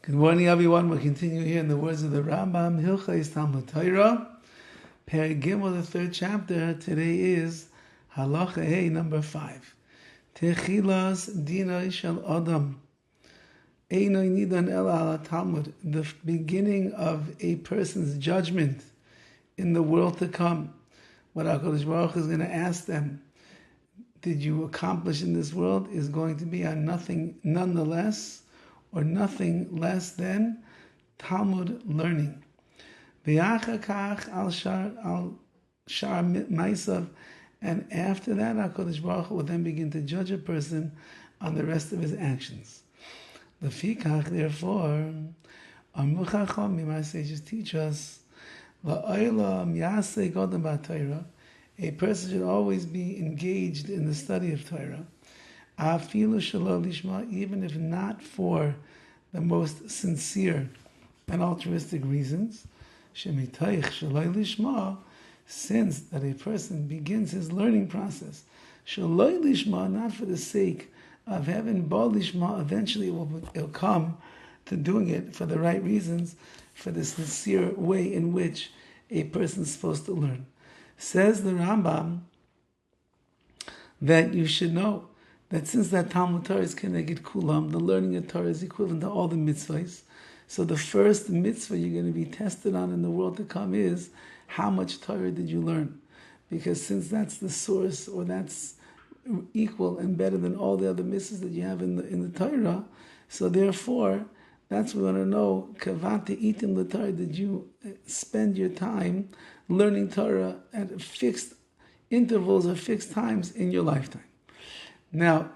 Good morning, everyone. We'll continue here in the words of the RAMBAM, Hilchos Talmud Torah, Perek Gimel, the third chapter. Today is Halacha Hey, number 5. Techilas dinai shel Adam. Einoi nidan ela ala Talmud. The beginning of a person's judgment in the world to come. What HaKadosh Baruch Hu is going to ask them, did you accomplish in this world, is going to be on nothing nonetheless, or nothing less than Talmud learning. And after that, HaKadosh Baruch Hu will then begin to judge a person on the rest of his actions. Therefore, our sages teach us, a person should always be engaged in the study of Torah, even if not for the most sincere and altruistic reasons, since that a person begins his learning process, not for the sake of heaven, eventually it'll come to doing it for the right reasons, for the sincere way in which a person is supposed to learn. Says the RAMBAM that you should know that since that Talmud Torah is Keneged Kulam, the learning of Torah is equivalent to all the mitzvahs. So the first mitzvah you're going to be tested on in the world to come is, how much Torah did you learn? Because since that's the source, or that's equal and better than all the other mitzvahs that you have in the Torah, so therefore, that's what we want to know. Kavate itim l'Torah, did you spend your time learning Torah at fixed intervals or fixed times in your lifetime? Now,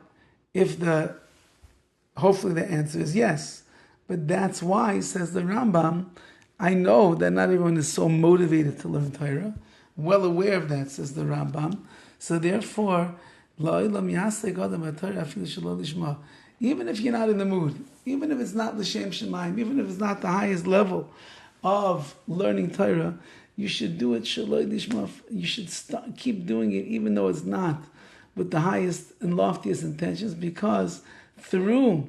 hopefully the answer is yes, but that's why, says the Rambam, I know that not everyone is so motivated to learn Torah, well aware of that, says the Rambam, so therefore, even if you're not in the mood, even if it's not l'shem shemaim, even if it's not the highest level of learning Torah, you should do it shaloi lishma. You should keep doing it even though it's not with the highest and loftiest intentions, because through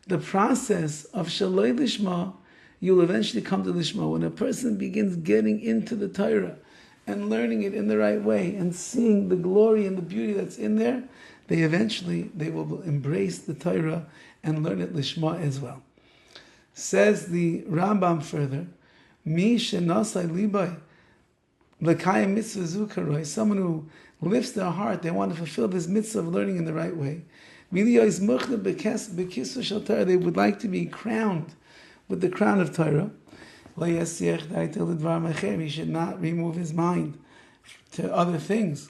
the process of shaloi lishma, you'll eventually come to lishma. When a person begins getting into the Torah and learning it in the right way and seeing the glory and the beauty that's in there, they will embrace the Torah and learn it lishma as well. Says the Rambam further, Mi shenasai libai l'kayim mitzvah zukaroi, someone who lifts their heart, they want to fulfill this mitzvah of learning in the right way. They would like to be crowned with the crown of Torah. He should not remove his mind to other things.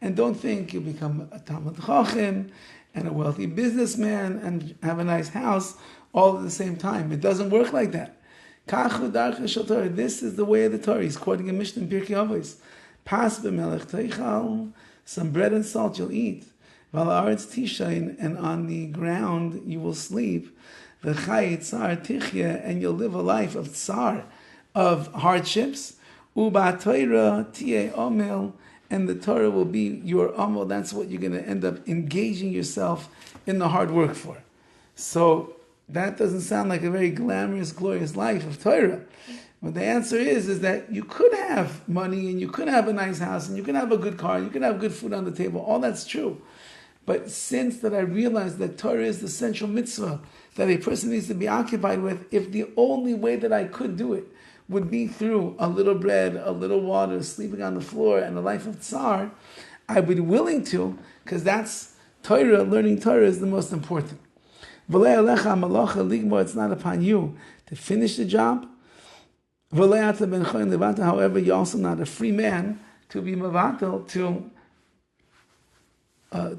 And don't think you'll become a Talmud Chacham and a wealthy businessman and have a nice house all at the same time. It doesn't work like that. This is the way of the Torah. He's quoting a Mishnah in Pirkei Avos. Pas b'melech teichal, some bread and salt you'll eat. V'la'aretz tishain, and on the ground you will sleep. V'chai tzar tichya, and you'll live a life of tzar, of hardships. Uba Torah tiye omel, and the Torah will be your omel. That's what you're going to end up engaging yourself in the hard work for. So that doesn't sound like a very glamorous, glorious life of Torah. But the answer is that you could have money, and you could have a nice house, and you can have a good car, and you can have good food on the table. All that's true. But since that I realized that Torah is the central mitzvah that a person needs to be occupied with, if the only way that I could do it would be through a little bread, a little water, sleeping on the floor, and a life of tsar, I would be willing to, because that's Torah, learning Torah is the most important. It's not upon you to finish the job. However, you're also not a free man to be mavatal, to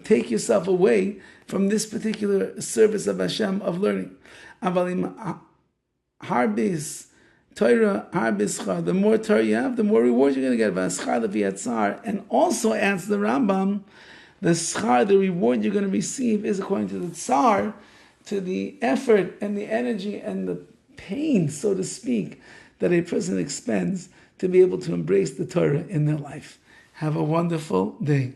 take yourself away from this particular service of Hashem of learning. The more Torah you have, the more reward you're going to get. And also adds the Rambam, the reward you're going to receive is according to the tsar, to the effort and the energy and the pain, so to speak, that a person expends to be able to embrace the Torah in their life. Have a wonderful day.